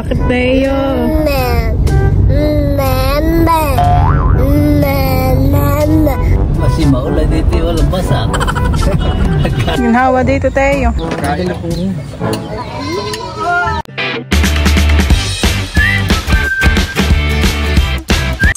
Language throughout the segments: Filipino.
Bakit tayo? Masih maulan dito, walang basa. Yung hawa dito tayo. Kaya na po.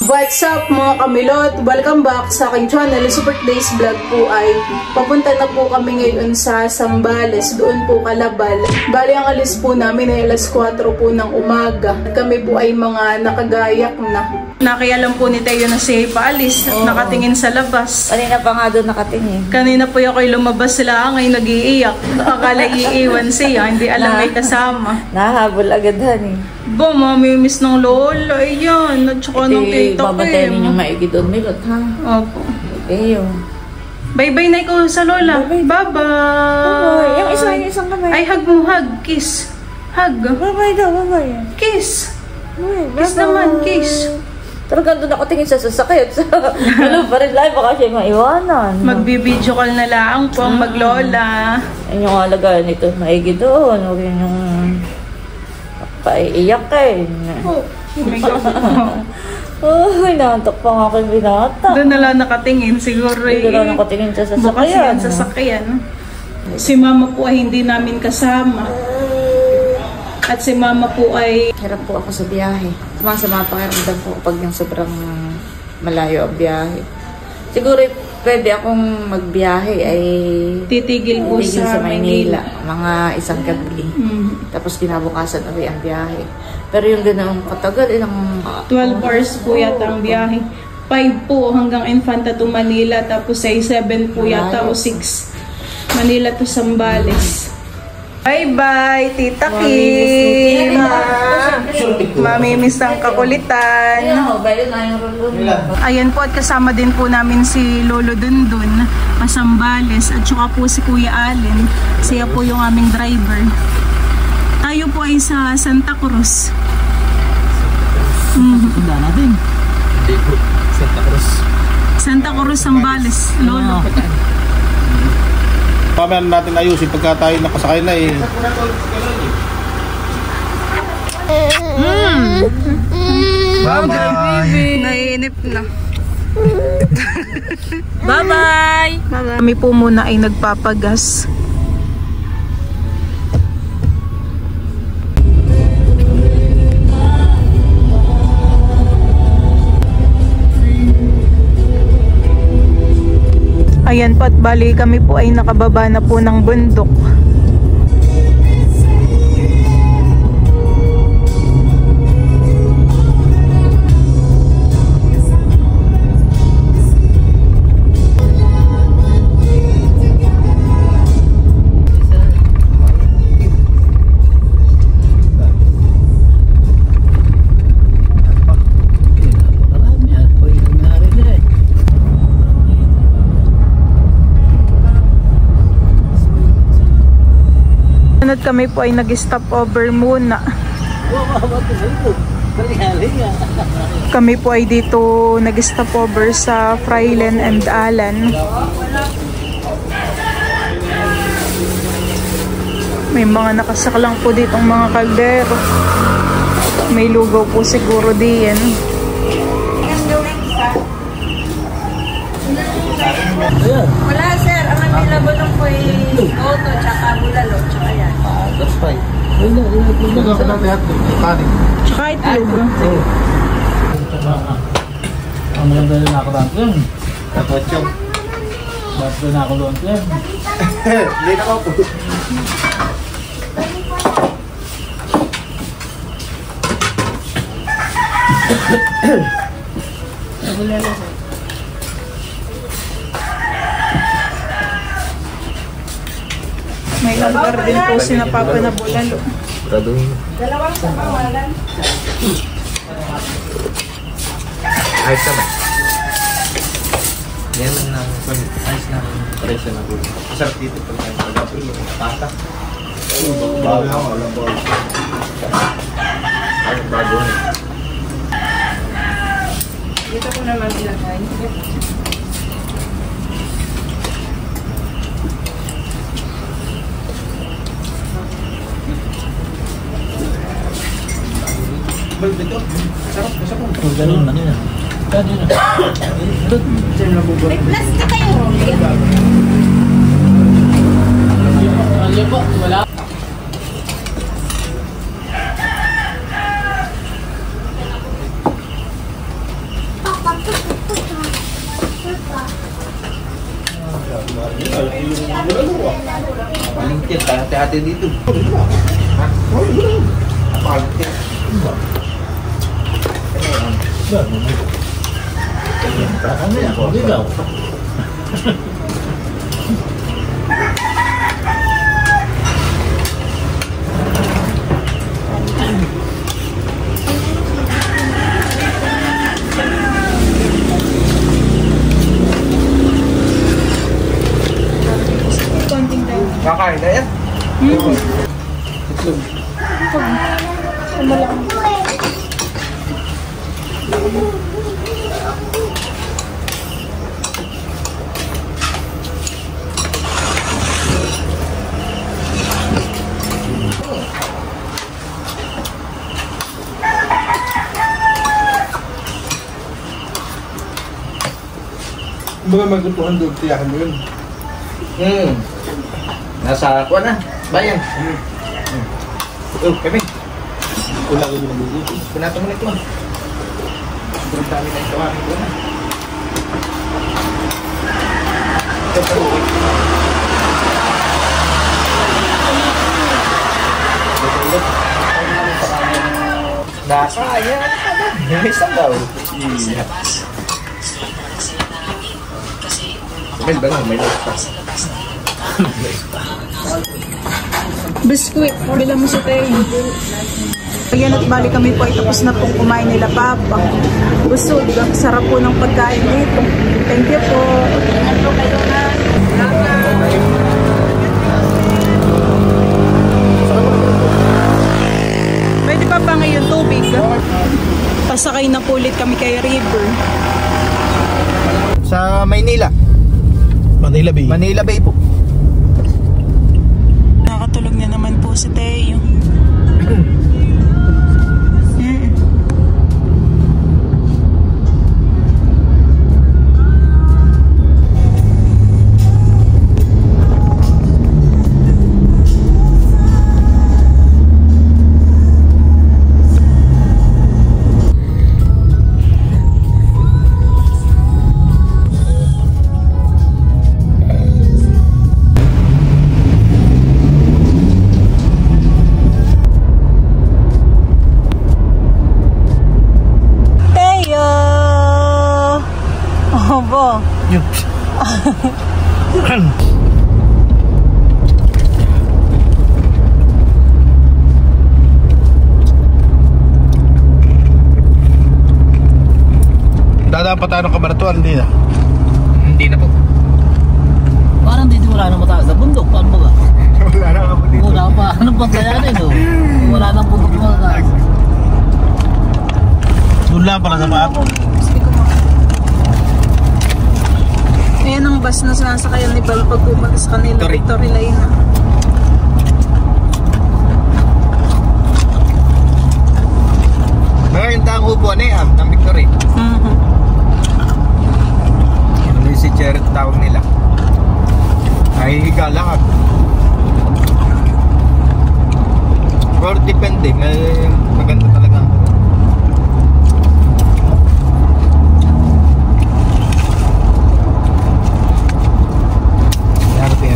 What's up mga kamilot? Welcome back sa aking channel. Super Days Vlog po ay papunta na po kami ngayon sa Zambales, doon po Calabal. Bali ang alis po namin ay alas 4 po ng umaga. Kami po ay mga nakagayak na. Nakialam po ni Teo na siya paalis at nakatingin sa labas. Kanina pa nga doon nakatingin. Kanina po ako ay lumabas sila ay nag-iiyak. Akala iiwan siya, hindi alam may kasama. Nahabol agad honey. Ba, mamimiss ng lola. Ayan, at saka ng tita ko. Babatayin ninyong maigi doon, Milot, ha? Opo. Eyo. Bye-bye na ikaw sa lola. Bye-bye. Bye-bye. Yung isang kamay. Ay, hug mo, hug. Kiss. Hug. Bye-bye daw, bye-bye. Kiss. Bye-bye. Kiss naman, kiss. Talagang doon ako tingin sa sasakit. Ano pa rin lang, baka siya maiwanan. Magbibideo call na lang po ang maglola. Yan yung alagaan nito, maigi doon. Huwag yun yung paiiyak eh. Oh, my God. Oh, inaantok pa nga aking binata. Doon na lang nakatingin, siguro Doon na lang nakatingin sa sasakyan. bukas yan, sasakyan. Si mama po ay hindi namin kasama. At si mama po ay... Hirap po ako sa biyahe. Masama pakiramdam po pag yung sobrang malayo ang biyahe. Siguro pwede akong magbiyahe ay titigil po sa Maynila. Mga isang gabi. Tapos kinabukasan uwi ang biyahe. Pero yung ganang katagal, ilang... 12 hours po yata ang biyahe. 5 po hanggang Infanta to Manila. Tapos ay 7 po yata o 6. Manila to Zambales. Bye-bye, Tita Kim! Mamimiss ang kakulitan. Ayan po at kasama din po namin si Lolo Dundun, Pasambales, at saka po si Kuya Allen. Siya po yung aming driver. Tayo po ay sa Santa Cruz. Punta natin. Santa Cruz. Santa Cruz, Zambales, Lolo. Paano natin ayusin pagka tayo nakasakay na eh. Bye-bye! Naiinip na. Bye-bye! Kami po muna ay nagpapagas. Ayan po at bali kami po ay nakababa na po ng bundok. At kami po ay nag-stop over muna. Kami po ay dito nag-stop over sa Freilen and Alan. May mga nakasaklang po ditong mga kaldero. May lugaw po siguro diyan. Wala sir, ang available lang po ay goto, tsaka bulalo, tsaka yan. That's fine. Magkakaroon natin hotdog, kanin. Tsaka itlog. Ang maganda rin ako lang yun. Kapotsyong. Bakit na ako doon yun? Hindi na ako po. May lugar din po si Papa na bulalo. Dalawang sabawalan. Ayos naman. Yan lang ayos na presyo na po. Masarap dito pag tayo pag-apoy. Tata. Bago ako, alam ko. Ay, bago na. Dito ko naman ilagay. Ganun lang yun. Ganun na. May plastic kayo, Rolly. Alam po, wala. Malingkit, hati-hati dito. Apalingkit. Ano yan? Ligaw. Kakain na yan. Baga maglutuhan doon, tiyakan mo yun. Nasa kuha na. Bayan. Kami. Wala ko yung magluto. Pinato mo na ito. Sobrang dami na ito. Nasa, ayan. May isang daw. May ba na? May nasa. Biskuit, bilang mo sa tayo. Ayan at bali kami po ay tapos na pong kumain nila Papa. Busog, ang sarap po ng pagkain dito. Thank you po. Pwede pa ba ngayon tubig? Pasakay na po ulit kami kay River. Sa Maynila. Manila Bay. Manila Bay po. Nakatulog na naman po si Teo. Obo. Dadaan pa tayo ng Kabanatuan, hindi na. Hindi na po. Parang dito wala nang mataas na bundok. Paano ba? Wala na ako dito. Wala pa. Anong pagkayanin o? Wala nang bundok na mataas. Doon lang pala sa paap. Ayan ang bus na sinasakayan ni Bal pag pumunta sa kanila. Victory Lane na. Ngayon taang upuan eh, ng Victory. Ano yung si Cherry tawag nila? Nahihiga lahat. Or depende, may maganda talaga.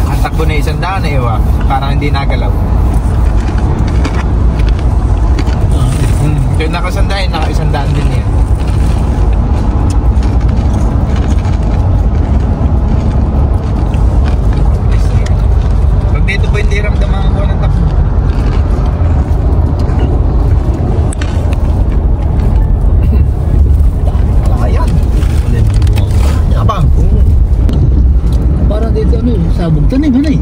Ang takbo na 100 eh, parang hindi nagalaw. Kaya nakasandahin, naka-100 din yan. Pag dito po hindi ramdaman ko ng takbo. Ayan. Abang. Parang dito ano, sabog tanim, ano eh?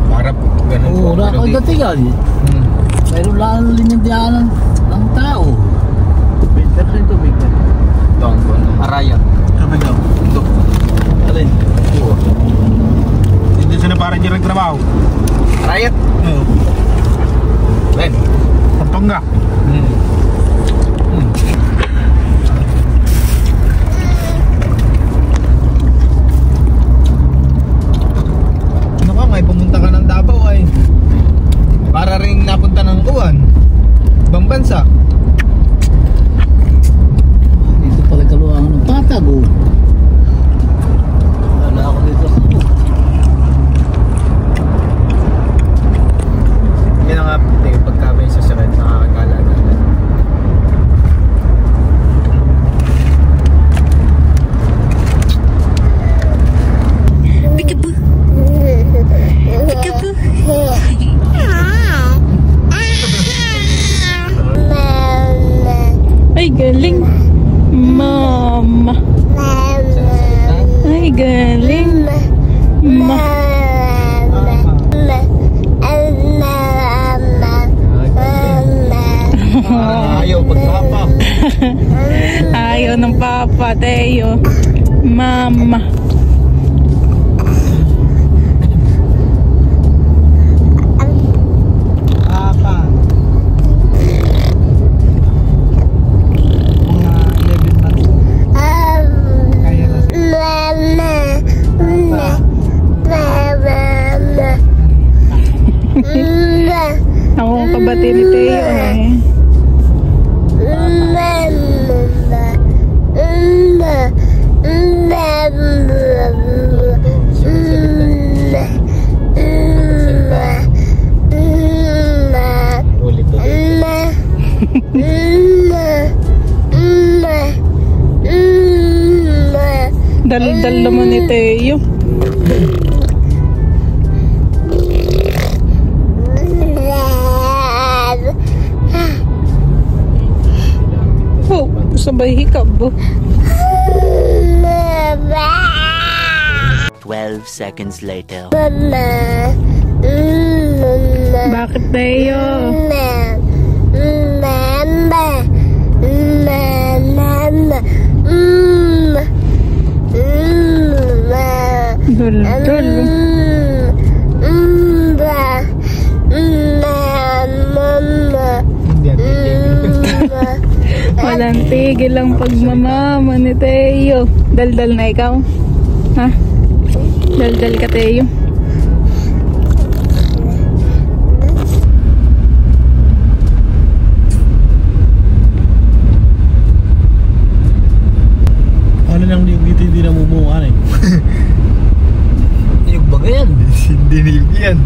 Para po, ganun po. Oo, nakagatigan. Mayroon lang linyang diyanan ng tao. Winter rin to, winter. Ito ang Arayan. Sabi daw. Ito. Alin? Hindi sila parang dyan nagtrabaho. Arayan? Oo. Ben. Pampanga. Teo. Mama. Papa. Mga 11 months. Kaya na Ako ang kabati ni Teo eh. ulit Dal-dal naman ni Teo. Oh, sabay hikab. 12 seconds later. Bakit Teo? Dul-dul. Walang tigil ang pagmamama ni Teo. Dal-dal na ikaw? Ha? Dal-dal ka Teo? Ano lang dito hindi namumuha eh. Niyog ba yan? Hindi niyog yan.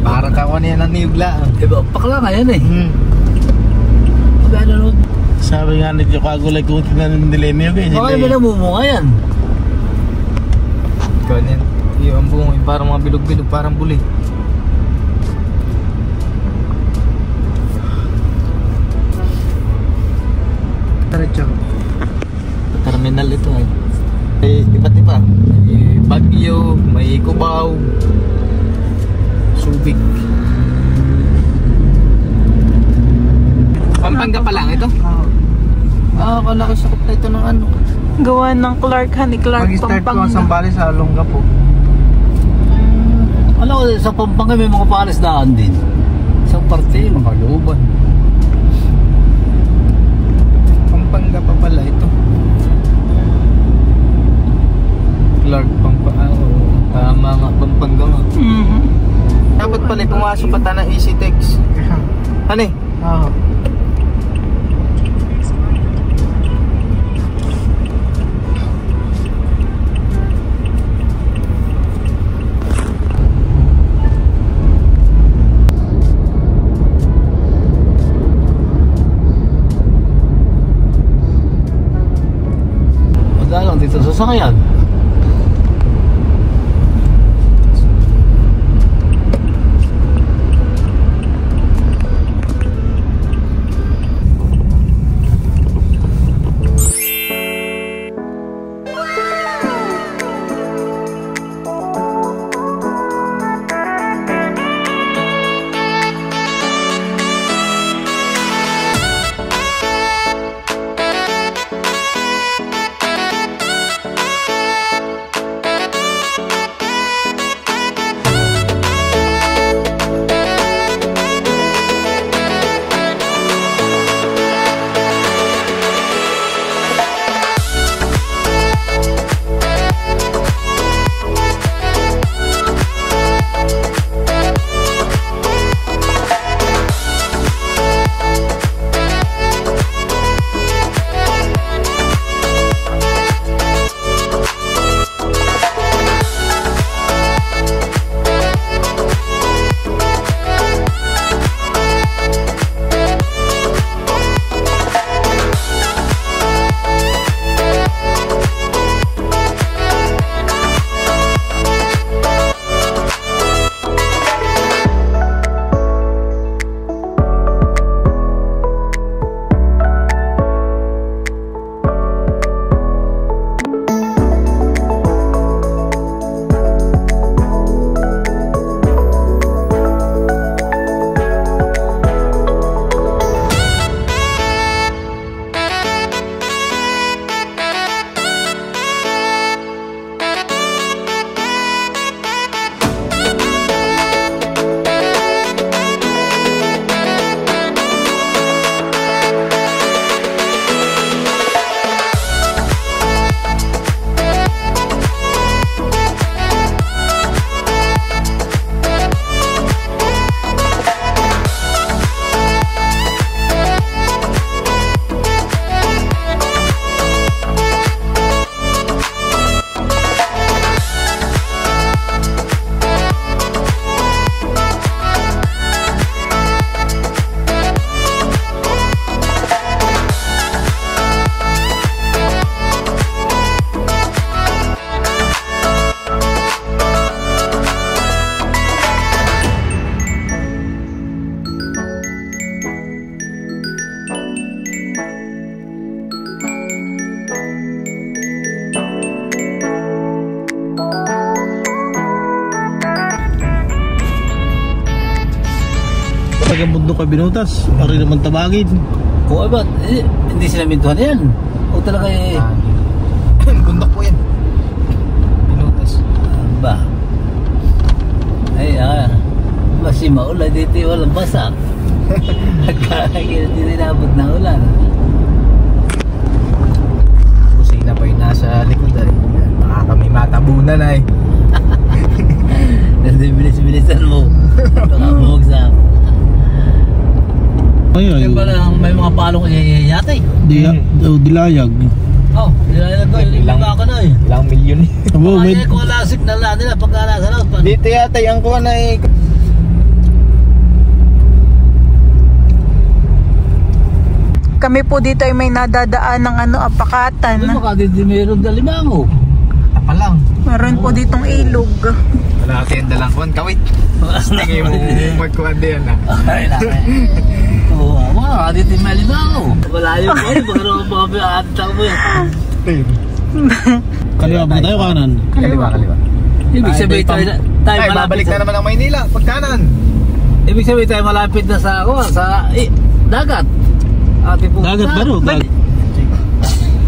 Parang kako niya ng niyog lang. Diba, pakla nga yan eh. Sabi nga nito kagulay ko tinanong nila eh. Bakit ba namumunga yan? Ganyan. Yung buong parang mga bilog-bilog, parang buli. Taratsa. Terminal ito ay. May iba't iba. May Baguio, may Cubao, Subic. Pampanga pa lang ito? Kalaki sakop na ito ng ano. Gawa ng Clark, Honey Clark, Mag-start ko ang Pampanga. Sambales sa Longga po. Alam ko, sa Pampanga may mga palasdaan din. Isang parte yun. Makalooban. Pampanga pa pala ito. Clark Pampanga. Tama nga, Pampanga nga. Dapat pala pumasok pa tayo ng EasyTex. Ano eh? Oo. Magkano dito sa sakayan? ang bundok ka binutas. Pari naman tabagin. Oo, ba't? Hindi sila mintuhan yan. O talaga eh. Bundok po yan. Pinutas. Ba? Ay, kasi maulan dito walang basak. Kaya hindi nabot na ulan. Kusina pa yung nasa likod ay. Baka kami matabunan ay. Kasi bilis-bilisan mo. Baka bumagsak. Ay, Kaya pala may mga palong yatay. Dilayag. Oh, dilayag ko. Ilang ka na eh. Ilang milyon eh. Abo, Kaya may... kung wala signal na nila pagka nasa laot pa. Dito yata yung kuha na eh. Kami po dito ay may nadadaan ng apakatan. Ano ka dito meron dalimango? Tapa lang. Meron po ditong ilog. Wala kayong dalang kuhan. Kawit. Tingin mo magkuhan din ah. Ay, nakay. Oo, wala ka dito may limango. Wala yung boy, baka mga atang mo yan. Kaliwa ba tayo kanan? Kaliwa. Ibig sabihin tayo Ay, babalik na naman ang Maynila. Pag kanan. Ibig sabihin tayo malapit na sa dagat. Dagat ba ro?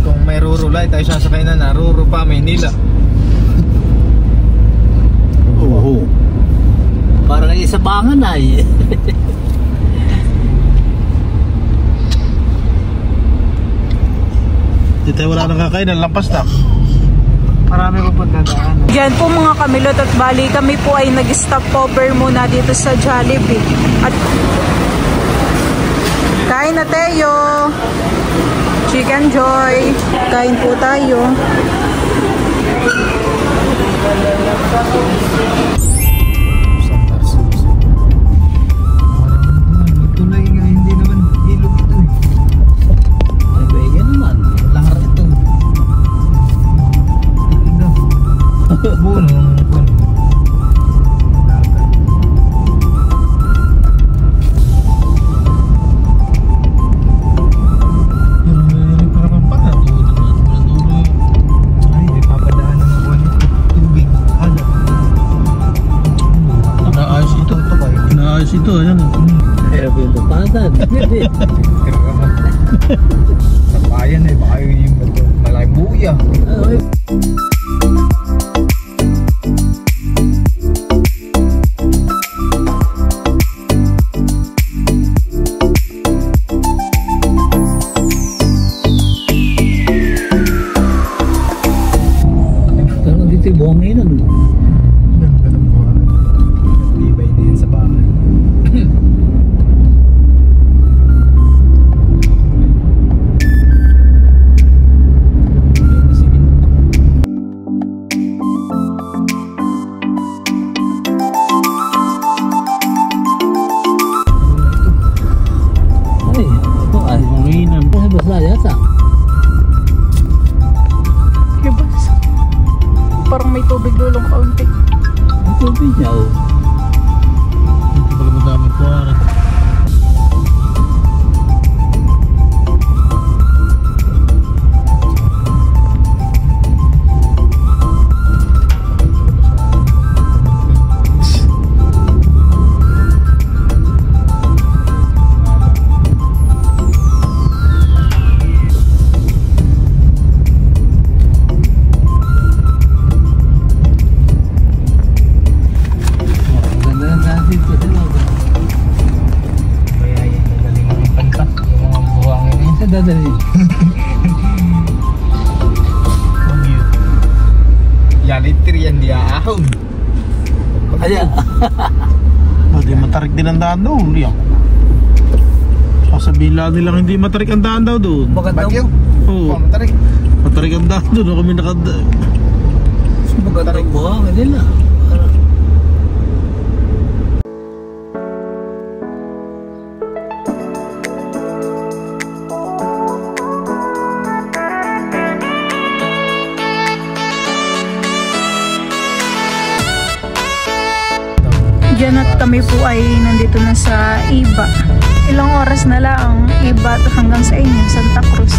Kung may rurulay tayo sasakay na ruro pa Maynila. Oo. Parang isa bangan ay. Di tayo wala nang kakain, lampas na. Marami ko pong dadaan. Yan po mga kamilot at bali kami po ay nag-stop over muna dito sa Jollibee. At kain na tayo. Chicken Joy. Kain po tayo. Tunay nga, hindi naman ilog ito eh. Ay, bega naman. Lahar ito. Tingnan. Buno. Ito, ayan. Kaya po yung tapatan. Sa bayan eh, baka yung malaking buya. Pero dito yung buhangin nun. Ibay din sa bahay. Ay, ito ay. Manginan. Ay, basta yata. Hibas. Parang may tubig dulong kaunti. Ito niya oh. Ito pala madaming kuwara. Ganda na natin ito. Kaya yung magaling ang pagkat, yung mga buhangin eh. Sa dadali. Yalitir yan di ahon. Kaya, Hindi matarik din ang daan doon. Sasabihin lang nilang hindi matarik ang daan daw doon. bakit daw? Bagyo. Oo. Matarik. Matarik ang daan doon. Kami nakada... Bakit daw buhangin nila? Diyan at kami po ay nandito na sa Iba. Ilang oras na lang Iba hanggang sa inyo, Santa Cruz.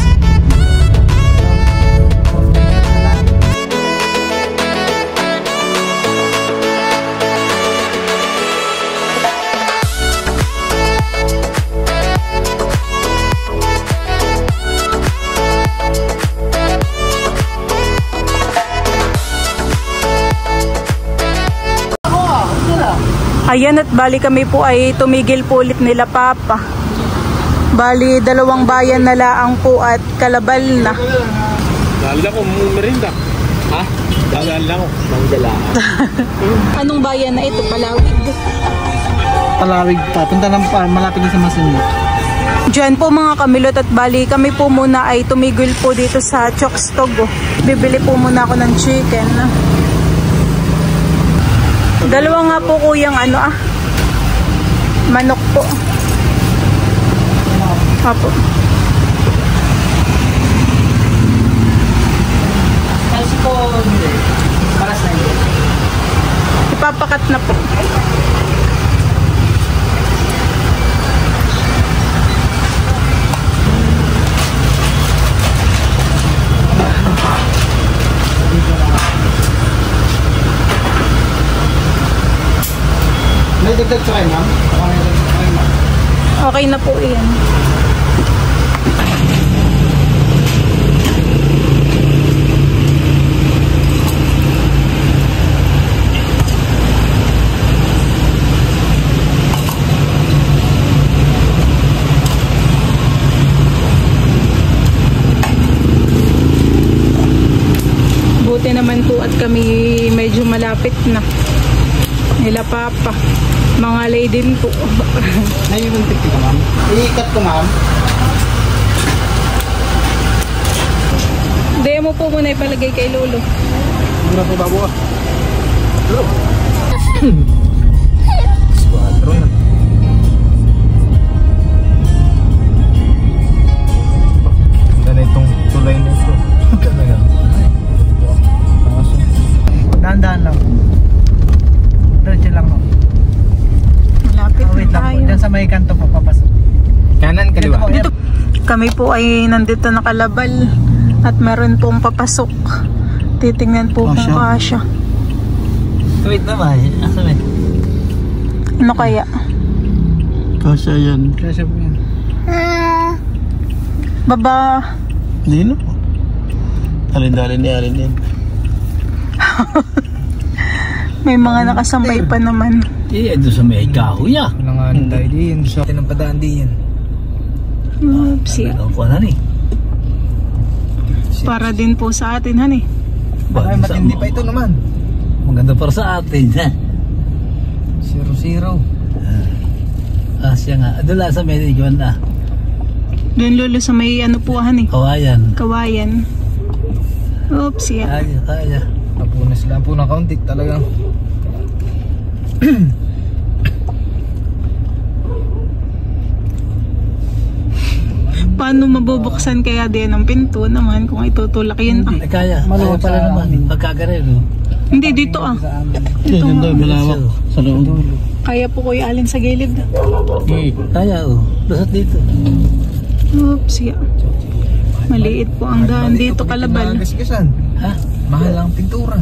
Ayan, at bali kami po ay tumigil po ulit nila Papa. Bali 2 bayan na laang po at Kalabal na. Dahil ako merinda. Ha? Dahil ako. Manggala. Anong bayan na ito? Palawig. Palawig pa. Punta lang pa. Malapit din sa Masinlo. Diyan po mga kamilot, at bali kami po muna ay tumigil po dito sa Chokstog. Bibili po muna ako ng chicken. 2 nga po kuyang manok po. Apo. Kasi po, para sa iyo. Ipapakat na po. May dagdag sa kayo, ma'am? Okay na po yan. Buti naman po at kami medyo malapit na. Nila Papa. Mga lay din po. Ngayon yung 50 ka, ma'am. Iikat ko, ma'am. Demo po muna ipalagay kay Lolo. Mura po babo ka. Squadron. Ganda itong tulay nito. Talaga. Dahan-dahan lang. Diretso lang ako. Malapit na Wait lang po. tayo. Diyan sa may kanto po papasok. Kanan, kaliwa. Dito, kami po ay nandito na Kalabal at meron pong papasok. Titingnan po kung kasya. Wait naman. Asa ba? Ano kaya? Kasya yan. Kasi po yan. Baba. Hindi no. Alin-dalin ni Alin yan. May mga nakasambay pa naman. Doon sa may kahoy ah. Walang tayo din. So, tinampadaan din yan. Oops, Ano ko na ni? para din po sa atin, han eh. Ay, matindi pa ito naman. Maganda para sa atin ha. 0-0. Siya nga. Doon lang sa medyo na. Doon Lolo sa may ano po, han eh. Kawayan. Kawayan. Oops, Kaya. Napunas lang po ng kaunti talagang. Paano mabubuksan kaya din ang pinto naman kung itutulak yun ah? Kaya. Maluwag Kaya pala sa naman. amin. Pagkagarelo. Hindi, dito ah. Ito nga. Malawak. Sa loob. Kaya po kuya alin sa gilid. Kaya Lusot dito. Oops, maliit po ang daan dito, Kalabal. Ha? Mahal ang pintura.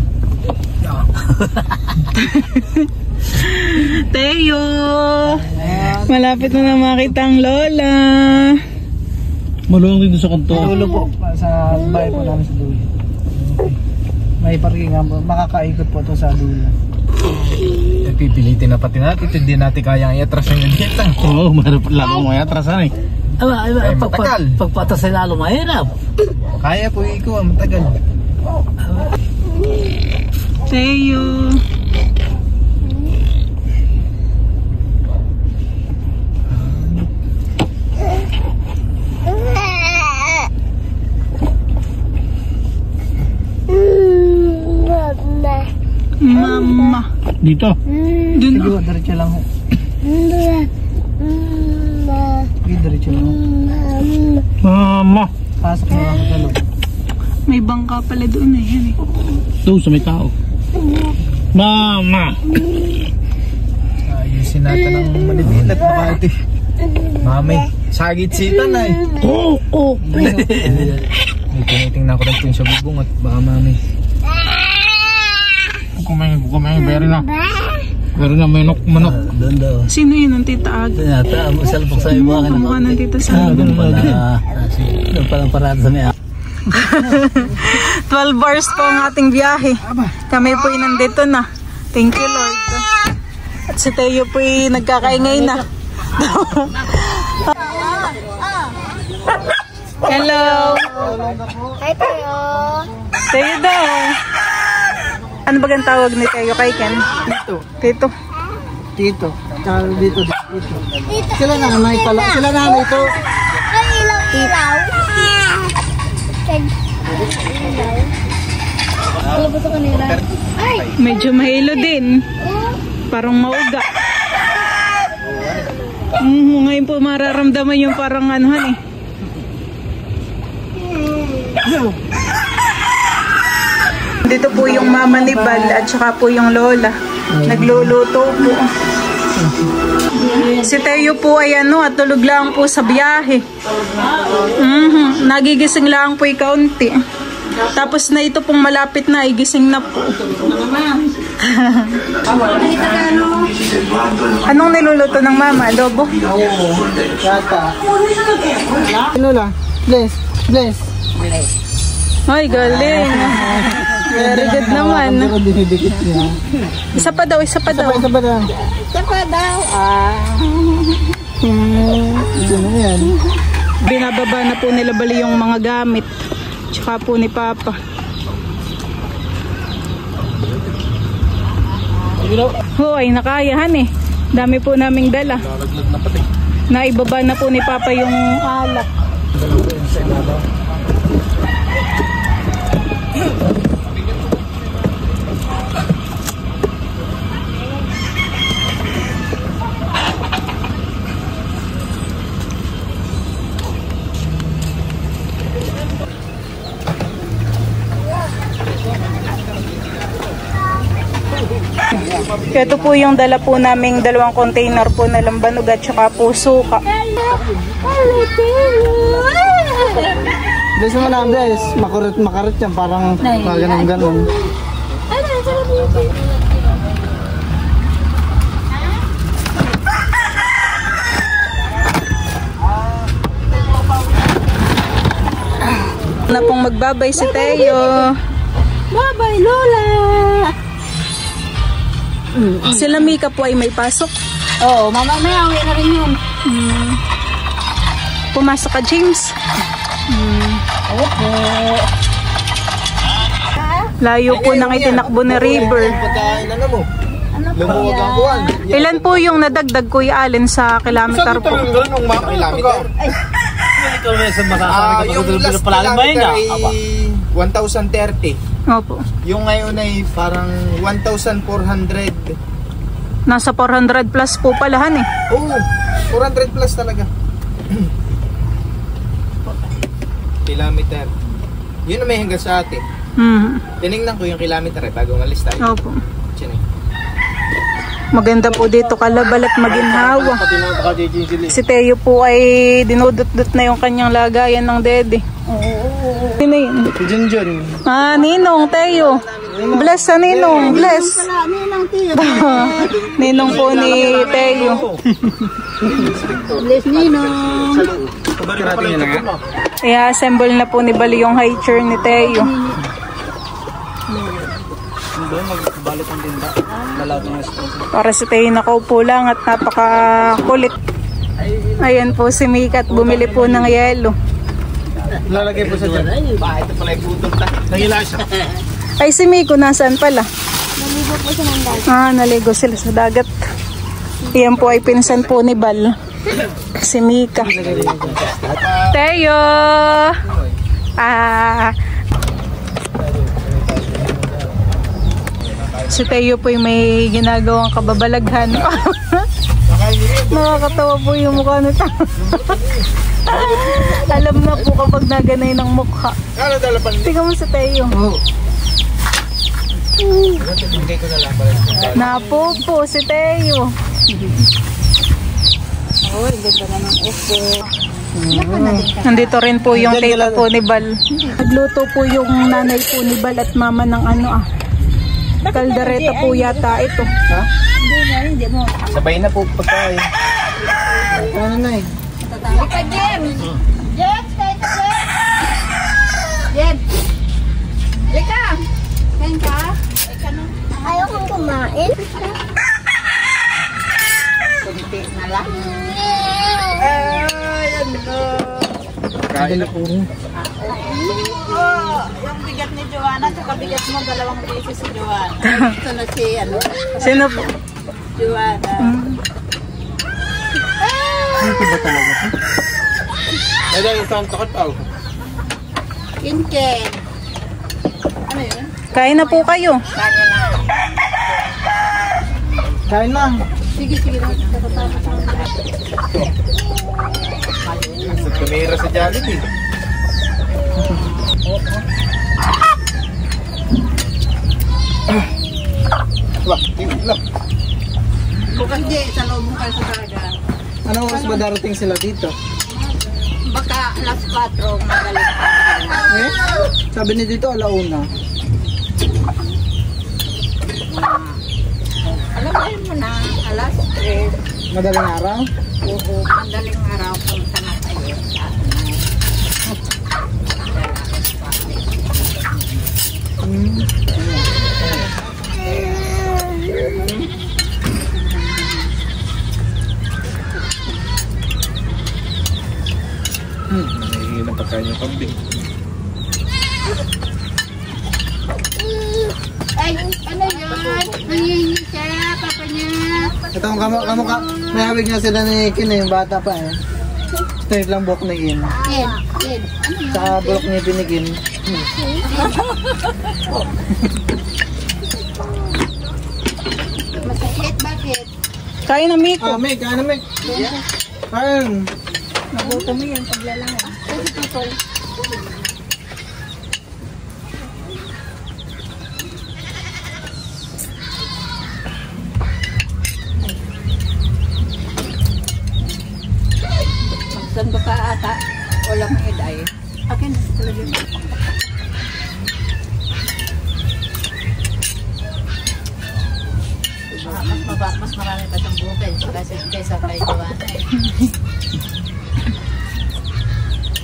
Teo! Malapit na makita ang lola. Maluwang dito sa kanto. Dulo po. Sa bahay po namin sa dulo. May parkingan po. Makakaikot po ito sa dulo. Pipilitin na pati natin. Hindi natin kayang iatras yung dito. Oo, mahirap lalo mga atrasan eh. Ay, matagal. Pagpatas ay lalo mahirap. Kaya po ikaw. Matagal. Teo! Mama. Dito. Dun Sige, diretso lang ho. Sige, diretso lang ho. Mama. Pasok na lang sa loob. may bangka pala doon eh. Yan eh. Doon sa may tao. Mama. Ayusin natin ang malibin at baka ito. Mami, sagit sita na eh. Oo. May tinitingnan ko rin po yung sa bubong at baka mami. Kumain, beri na. Beri na, manok. Doon daw. Sino yun ang tita Ag? Yata, salpok sa iba. Kamukha ng tita sa Doon pala. Doon palang parada sa may 12 hours po ang ating biyahe. Kami po nandito na. Thank you Lord. At si Teo po'y nagkakaingay na. Hello! Hi, Teo. Teo daw. Ano ba ang tawag ni Teo kay Ken? Dito. Tito. Dito. Dito. Sila nanay pala. Sila nanay ito. Ay, ilaw. Ano ba sa kanila? Ay! Medyo mahilo din. Parang mauga. Ngayon po mararamdaman yung parang anuhan eh. Dito po yung mama ni Bal at saka po yung lola. Nagluluto po. Si Teo po ay at tulog lang po sa biyahe. Nagigising lang po kaunti. Tapos na ito pong malapit na, igising na po. Anong niluluto ng mama? Adobo? Lola, bless. Ay, galing. Very good naman. Isa pa daw. Isa pa daw. Binababa na po nila bali yung mga gamit. Tsaka po ni Papa. Hoy, nakayahan eh. Dami po naming dala. Naibaba na po ni Papa yung alak. Ito po yung dala po naming 2 container po na lambanog at saka po suka. Bless mo lang, bless. Makurit yan. Parang ganun. Na pong magbabay si Teo. Bye-bye, Lola! Sila Mika po ay may pasok. Oo, mamaya uwi na rin yun. Pumasok ka, James. Opo. Layo po nang itinakbo na river. Lumuwag ang buwan. Ilan po yung nadagdag Kuya Allen sa kilometer po? Yung kilometer. Ikaw na isang masasabi Yung last kilometer ay 1,030. Opo. Yung ngayon ay parang 1,400. Nasa 400 plus po palahan eh. Oo, 400 plus talaga. Kilometer. Yun na may hanggang sa atin. Tinignan ko yung kilometer bago umalis tayo. Opo. Maganda po dito kalabal at maginhawa. Si Teo po ay dinudot-dot na yung kanyang lagayan ng dede. Sino yun? Junjun. Ninong, Teo. Bless sa Ninong, bless. Ninong po ni Teo. Bless Ninong. I-assemble na po ni Bali yung high chair ni Teo. Para si Teo nakaupo lang at napakakulit. Ayan po si Mika at bumili po ng yelo. Lalagay po sa dyan. Ito pala yung putol ta. Nangila siya. Ay, si Miko nasaan pala? Naligo po siya ng dagat. Naligo sila sa dagat. Iyan po ay pinsan po ni Bal. Si Mika. Teo! Si Teo po may ginagawang kababalaghan. Nakakatawa po yung mukha nito. Alam na po kapag naganay ng mukha. Tingnan mo si Teo. Napo po si Teo. Oh, ganda na ng upo. Nandito rin po yung tita po ni Bal. Nagluto po yung nanay po ni Bal at mama ng kaldereta po yata ito. Ha? Hindi mo. Sabay na po pagkain. Ano na eh? Tatawag ka, Jem! Jem! Stay ka, Jem! Jem! Lika! Kain ka? Ayaw kong kumain. Dala po. Yung bigat ni Joanna, tsaka bigat mo, 2 beses si Joanna. Ito na si, ano, Sino po? Joanna. Ito ba talaga ito? Ay, isang takot pa. Kinken. Ano yun? Kain na po kayo. Kanya na. Kain na. Sige, sige. Sa tumira sa Jollibee. Wah, lang. Bukas di, sa loob mo kayo sa dagat. Ano oras ba darating sila dito? Baka alas 4, magaling pa. Eh? Sabi ni dito, 1:00. Alam mo na, alas 3. Madaling araw? Oo, madaling araw punta na tayo. Nahihina pa kayo yung kambing. Ay, ano yun? Nangihingi siya, papa niya. Ito ang kamukha. May hawig nga sila ni Kin eh, yung bata pa eh. Straight lang buhok ni Kin. Ken, Ken. Sa buhok ni Binigin. Masakit, bakit? Kain na, Miko. Ah, Meg, ano Meg? Ayun. Nagutom yan paglalangan. Kasi tutol. Magsan ba ka ata? Walang eday. Akin, talaga yun. Mas marami pa siyang bukid kaysa kay Joanna eh.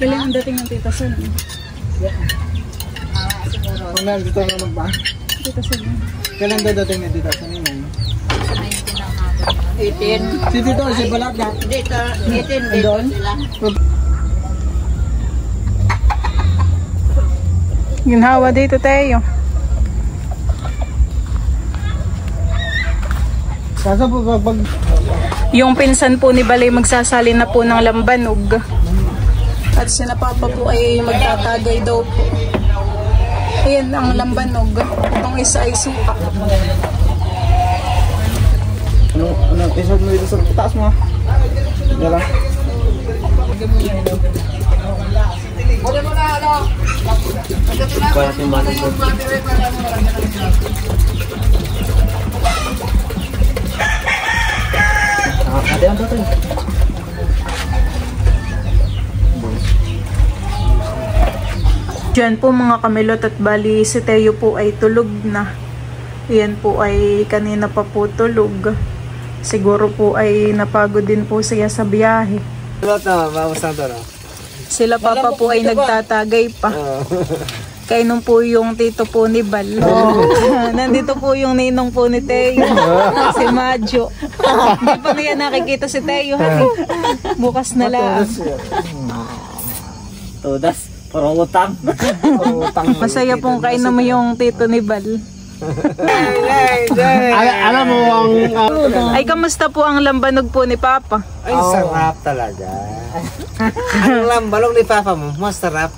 Kailan ang dating ng Tita Sun? Siguro, Kung nandito naman ba? Tita Sun. Kailan dadating na dito sa ninyo? 19 ang natin. 18. Si Tito, si Balat na. Dito, 18 dito Andun? sila. Ginhawa dito tayo. Kaso po pag Yung pinsan po ni Balay magsasali na po ng lambanog. At sina Papa po ay magtatagay daw po. Ayan ang lambanog. Itong isa ay suka. ano, isod mo dito sa taas mo. Dala. Kaya yung bata po. Ate ang tatay. Diyan po mga kamilot at bali si Teo po ay tulog na. Yan po ay kanina pa po tulog. Siguro po ay napagod din po siya sa biyahe. Sila Papa po ay nagtatagay pa. Kainom po yung tito po ni Bal. Nandito po yung ninong po ni Teo. Si Madjo. Hindi pa niya nakikita si Teo. Bukas na lang. Todas. Parang utang. Masaya pong kainom mo yung tito ni Bal. Alam mo ang... Ay, kamusta po ang lambanog po ni Papa? Ay, sarap talaga. Ang lambalong ni Papa mo, masarap.